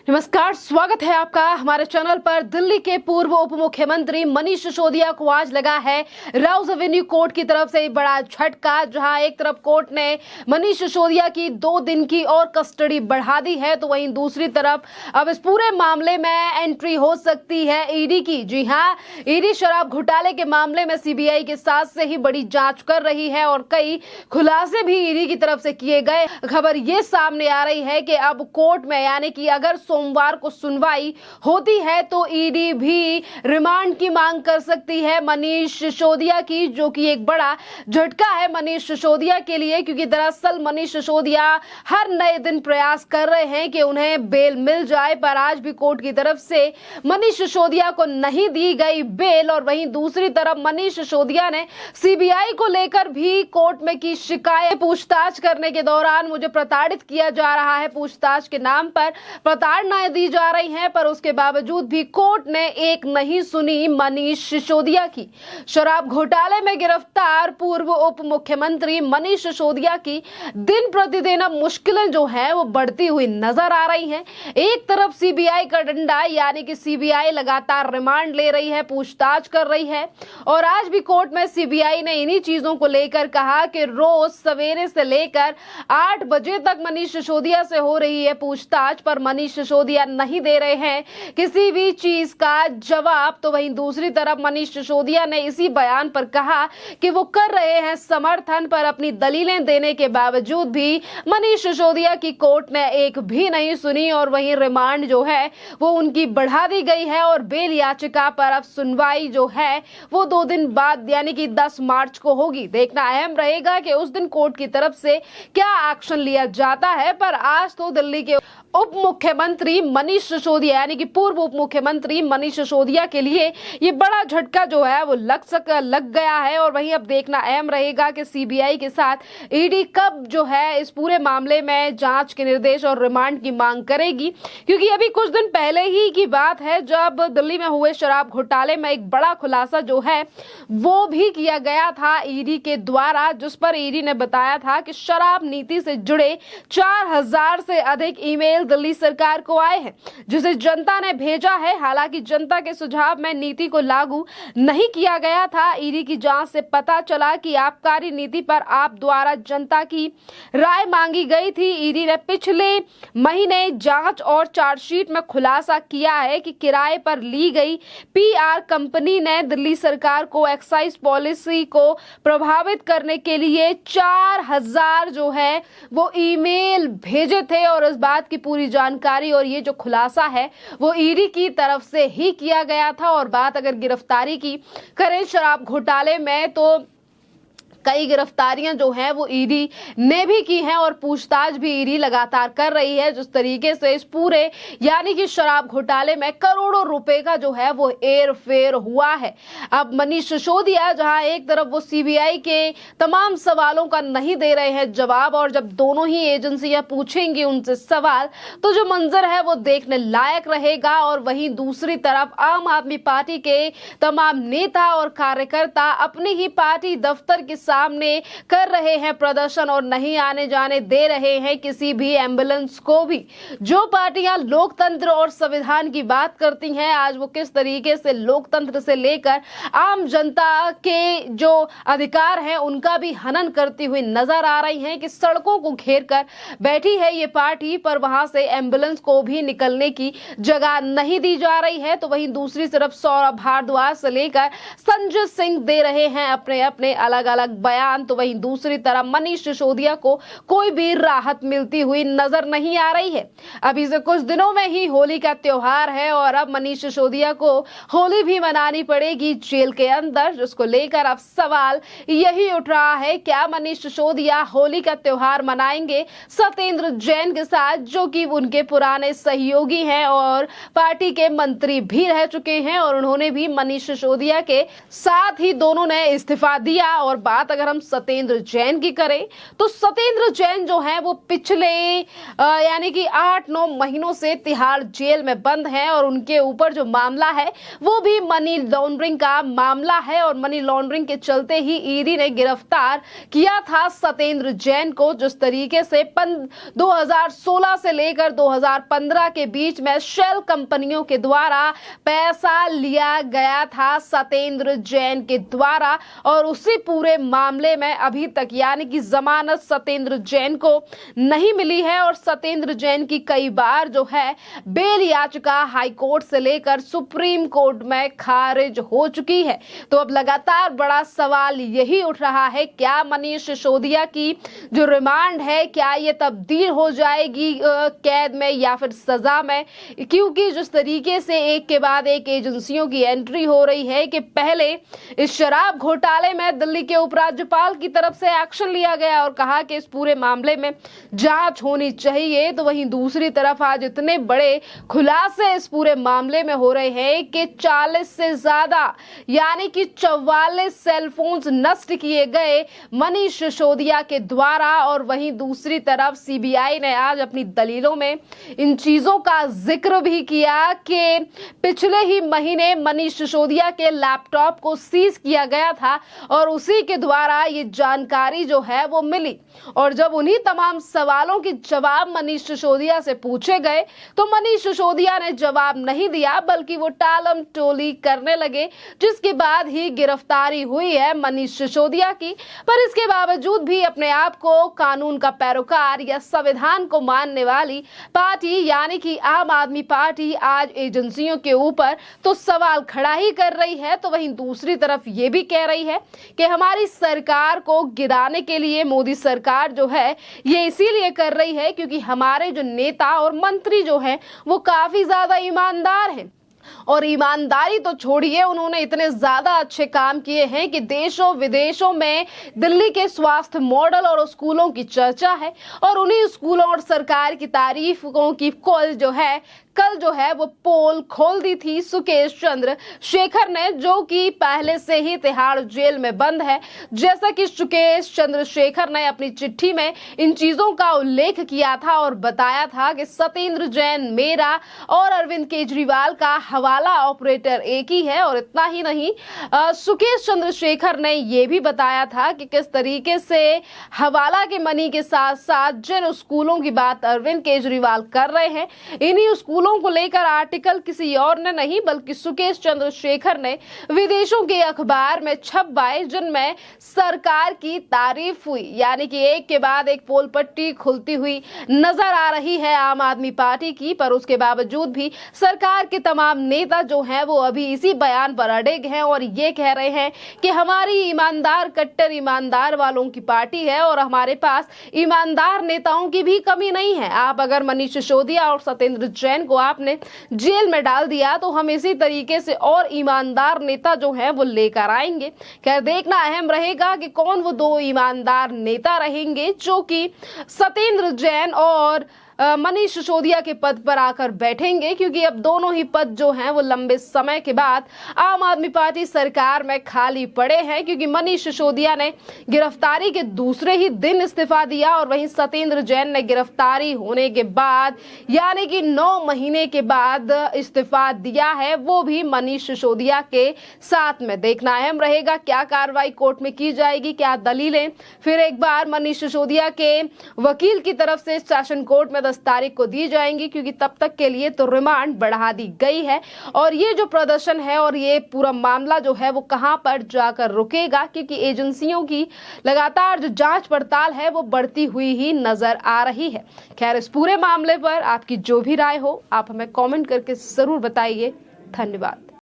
नमस्कार, स्वागत है आपका हमारे चैनल पर। दिल्ली के पूर्व उप मुख्यमंत्री मनीष सिसोदिया को आज लगा है राउज एवेन्यू कोर्ट की तरफ से बड़ा झटका, जहां एक तरफ कोर्ट ने मनीष सिसोदिया की 2 दिन की और कस्टडी बढ़ा दी है, तो वहीं दूसरी तरफ अब इस पूरे मामले में एंट्री हो सकती है ईडी की। जी हां, ईडी शराब घोटाले के मामले में सीबीआई के साथ से ही बड़ी जांच कर रही है और कई खुलासे भी ईडी की तरफ से किए गए। खबर ये सामने आ रही है कि अब कोर्ट में, यानी कि अगर सोमवार को सुनवाई होती है तो ईडी भी रिमांड की मांग कर सकती है मनीष सिसोदिया की, जो कि एक बड़ा झटका है मनीष सिसोदिया के लिए, क्योंकि दरअसल मनीष सिसोदिया हर नए दिन प्रयास कर रहे हैं कि उन्हें बेल मिल जाए, पर आज भी कोर्ट की तरफ से मनीष सिसोदिया को नहीं दी गई बेल। और वहीं दूसरी तरफ मनीष सिसोदिया ने सीबीआई को लेकर भी कोर्ट में की शिकायत। पूछताछ करने के दौरान मुझे प्रताड़ित किया जा रहा है, पूछताछ के नाम पर प्रताड़नाएं दी जा रही हैं, पर उसके बावजूद भी कोर्ट ने एक नहीं सुनी मनीष सिसोदिया की। शराब घोटाले में गिरफ्तार पूर्व उप मुख्यमंत्री मनीष सिसोदिया की दिन प्रतिदिन अब मुश्किलें जो हैं वो बढ़ती हुई नजर आ रही हैं। एक तरफ सीबीआई का डंडा, यानी कि सीबीआई लगातार रिमांड ले रही है, पूछताछ कर रही है, और आज भी कोर्ट में सीबीआई ने इन्हीं चीजों को लेकर कहा कि रोज सवेरे से लेकर 8 बजे तक मनीष सिसोदिया से हो रही है पूछताछ, पर मनीष सिसोदिया नहीं दे रहे हैं किसी भी चीज का जवाब। तो वहीं दूसरी तरफ मनीष सिसोदिया ने इसी बयान पर कहा कि वो कर रहे हैं समर्थन, पर अपनी दलीलें देने के बावजूद भी मनीष सिसोदिया की कोर्ट ने एक भी नहीं सुनी, और वहीं रिमांड जो है वो उनकी बढ़ा दी गई है और बेल याचिका पर अब सुनवाई जो है वो 2 दिन बाद, यानी कि 10 मार्च को होगी। देखना अहम रहेगा कि उस दिन कोर्ट की तरफ से क्या एक्शन लिया जाता है। पर आज तो दिल्ली के उप मुख्यमंत्री मनीष सिसोदिया, यानी कि पूर्व उप मुख्यमंत्री मनीष सिसोदिया के लिए ये बड़ा झटका जो है वो लग गया है। और वहीं अब देखना अहम रहेगा कि सीबीआई के साथ ईडी कब जो है इस पूरे मामले में जांच के निर्देश और रिमांड की मांग करेगी, क्योंकि अभी कुछ दिन पहले ही की बात है जब दिल्ली में हुए शराब घोटाले में एक बड़ा खुलासा जो है वो भी किया गया था ईडी के द्वारा, जिस पर ईडी ने बताया था कि शराब नीति से जुड़े 4000 से अधिक ईमेल दिल्ली सरकार को आए हैं, जिसे जनता ने भेजा है। हालांकि जनता के सुझाव में नीति को लागू नहीं किया गया था। ईडी की जांच से पता चला कि आबकारी नीति पर आप द्वारा जनता की राय मांगी गई थी। ईडी ने पिछले महीने जांच और चार्जशीट में खुलासा किया है कि किराए पर ली गई पीआर कंपनी ने दिल्ली सरकार को एक्साइज पॉलिसी को प्रभावित करने के लिए 4000 जो है वो ईमेल भेजे थे, और इस बात की पूरी जानकारी और ये जो खुलासा है वो ईडी की तरफ से ही किया गया था। और बात अगर गिरफ्तारी की करें शराब घोटाले में, तो कई गिरफ्तारियां जो हैं वो ईडी ने भी की हैं और पूछताछ भी ईडी लगातार कर रही है। जिस तरीके से इस पूरे, यानी कि शराब घोटाले में करोड़ों रुपए का जो है वो हेर फेर हुआ है। अब मनीष सिसोदिया जहां एक तरफ वो सीबीआई के तमाम सवालों का नहीं दे रहे हैं जवाब, और जब दोनों ही एजेंसियां पूछेंगी उनसे सवाल, तो जो मंजर है वो देखने लायक रहेगा। और वहीं दूसरी तरफ आम आदमी पार्टी के तमाम नेता और कार्यकर्ता अपनी ही पार्टी दफ्तर के सामने कर रहे हैं प्रदर्शन और नहीं आने जाने दे रहे हैं किसी भी एम्बुलेंस को भी। जो पार्टियां लोकतंत्र और संविधान की बात करती हैं, आज वो किस तरीके से लोकतंत्र से लेकर आम जनता के जो अधिकार हैं उनका भी हनन करती हुई नजर आ रही हैं कि सड़कों को घेर कर बैठी है ये पार्टी, पर वहां से एम्बुलेंस को भी निकलने की जगह नहीं दी जा रही है। तो वहीं दूसरी तरफ सौरभ भारद्वाज से लेकर संजय सिंह दे रहे हैं अपने अपने अलग अलग बयान, तो वहीं दूसरी तरफ मनीष सिसोदिया को कोई भी राहत मिलती हुई नजर नहीं आ रही है। अभी से कुछ दिनों में ही होली का त्योहार है और अब मनीष सिसोदिया को होली भी मनानी पड़ेगी जेल के अंदर, जिसको लेकर अब सवाल यही उठ रहा है, क्या मनीष सिसोदिया होली का त्योहार मनाएंगे सत्येंद्र जैन के साथ, जो कि उनके पुराने सहयोगी हैं और पार्टी के मंत्री भी रह चुके हैं, और उन्होंने भी मनीष सिसोदिया के साथ ही दोनों ने इस्तीफा दिया। और बात अगर हम सत्येंद्र जैन की करें तो सत्येंद्र जैन जो है वो पिछले यानी कि 8-9 महीनों से तिहाड़ जेल में बंद हैं और उनके ऊपर जो मामला है वो भी मनी लॉन्ड्रिंग का मामला है। और मनी लॉन्ड्रिंग के चलते ही ईडी ने गिरफ्तार किया था सत्येंद्र जैन को। जिस तरीके से 2016 से लेकर 2015 के बीच में शेल कंपनियों के द्वारा पैसा लिया गया था सत्येंद्र जैन के द्वारा, और उसी पूरे मामले में अभी तक यानी कि जमानत सत्येंद्र जैन को नहीं मिली है। और सत्येंद्र जैन की कई बार जो है बेल याचिका हाई कोर्ट से लेकर सुप्रीम कोर्ट में खारिज हो चुकी है। तो अब लगातार बड़ा सवाल यही उठ रहा है, क्या मनीष सिसोदिया की जो रिमांड है क्या ये तब्दील हो जाएगी कैद में या फिर सजा में? क्योंकि जिस तरीके से एक के बाद एक एजेंसियों की एंट्री हो रही है कि पहले इस शराब घोटाले में दिल्ली के उपराज्यपाल की तरफ से एक्शन लिया गया और कहा कि इस पूरे मामले में जांच होनी चाहिए, तो वहीं दूसरी तरफ आज इतने बड़े खुलासे इस पूरे मामले में हो रहे हैं कि 40 से ज्यादा यानी कि 44 सेलफोन्स नष्ट किए गए मनीष सिसोदिया के द्वारा। और वहीं दूसरी तरफ सीबीआई ने आज अपनी दलीलों में इन चीजों का जिक्र भी किया कि पिछले ही महीने मनीष सिसोदिया के लैपटॉप को सीज किया गया था और उसी के द्वारा ये जानकारी जो है वो मिली। और जब उन्हीं तमाम सवालों के जवाब मनीष सिसोदिया से पूछे गए तो मनीष सिसोदिया ने जवाब नहीं दिया, बल्कि वो टालम टोली करने लगे, जिसके बाद ही गिरफ्तारी हुई है मनीष सिसोदिया की। पर इसके बावजूद भी अपने आप को कानून का पैरोकार या संविधान को मानने वाली पार्टी यानी कि आम आदमी पार्टी आज एजेंसियों के ऊपर तो सवाल खड़ा ही कर रही है, तो वहीं दूसरी तरफ ये भी कह रही है कि हमारी सरकार को गिराने के लिए मोदी सरकार जो है ये इसीलिए कर रही है क्योंकि हमारे जो नेता और मंत्री जो हैं वो काफी ज्यादा ईमानदार हैं। और ईमानदारी तो छोड़िए, उन्होंने इतने ज्यादा अच्छे काम किए हैं कि देशों विदेशों में दिल्ली के स्वास्थ्य मॉडल और स्कूलों की चर्चा है। और उन्हीं स्कूलों और सरकार की तारीफों की कल जो है वो पोल खोल दी थी सुकेश चंद्र शेखर ने, जो कि पहले से ही तिहाड़ जेल में बंद है। जैसा कि सुकेश चंद्र शेखर ने अपनी चिट्ठी में इन चीजों का उल्लेख किया था और बताया था कि सत्येंद्र जैन मेरा और अरविंद केजरीवाल का हवाला ऑपरेटर एक ही है। और इतना ही नहीं, सुकेश चंद्र शेखर ने यह भी बताया था कि किस तरीके से हवाला के मनी के साथ साथ जिन स्कूलों की बात अरविंद केजरीवाल कर रहे हैं, इन्हीं स्कूलों को लेकर आर्टिकल किसी और ने नहीं बल्कि सुकेश चंद्र शेखर ने विदेशों के अखबार में छपवाए, जिनमें सरकार की तारीफ हुई। यानी कि एक के बाद एक पोल पट्टी खुलती हुई नजर आ रही है आम आदमी पार्टी की। पर उसके बावजूद भी सरकार के तमाम नेता जो हैं वो अभी इसी बयान पर अड़िग हैं और ये कह रहे हैं कि हमारी ईमानदार कट्टर ईमानदार वालों की पार्टी है और हमारे पास ईमानदार नेताओं की भी कमी नहीं है। आप अगर मनीष सिसोदिया और सत्येंद्र जैन को आपने जेल में डाल दिया तो हम इसी तरीके से और ईमानदार नेता जो हैं वो लेकर आएंगे। खैर, देखना अहम रहेगा कि कौन वो दो ईमानदार नेता रहेंगे जो कि सत्येंद्र जैन और मनीष सिसोदिया के पद पर आकर बैठेंगे, क्योंकि अब दोनों ही पद जो हैं वो लंबे समय के बाद आम आदमी पार्टी सरकार में खाली पड़े हैं। क्योंकि मनीष सिसोदिया ने गिरफ्तारी के दूसरे ही दिन इस्तीफा दिया और वहीं सत्येंद्र जैन ने गिरफ्तारी होने के बाद यानी कि 9 महीने के बाद इस्तीफा दिया है, वो भी मनीष सिसोदिया के साथ में। देखना अहम रहेगा क्या कार्रवाई कोर्ट में की जाएगी, क्या दलीलें फिर एक बार मनीष सिसोदिया के वकील की तरफ से सेशन कोर्ट में 10 तारीख को दी जाएंगी, क्योंकि तब तक के लिए तो रिमांड बढ़ा दी गई है। और ये जो प्रदर्शन है और ये पूरा मामला जो है वो कहां पर जाकर रुकेगा, क्योंकि एजेंसियों की लगातार जो जांच पड़ताल है वो बढ़ती हुई ही नजर आ रही है। खैर, इस पूरे मामले पर आपकी जो भी राय हो आप हमें कमेंट करके जरूर बताइए। धन्यवाद।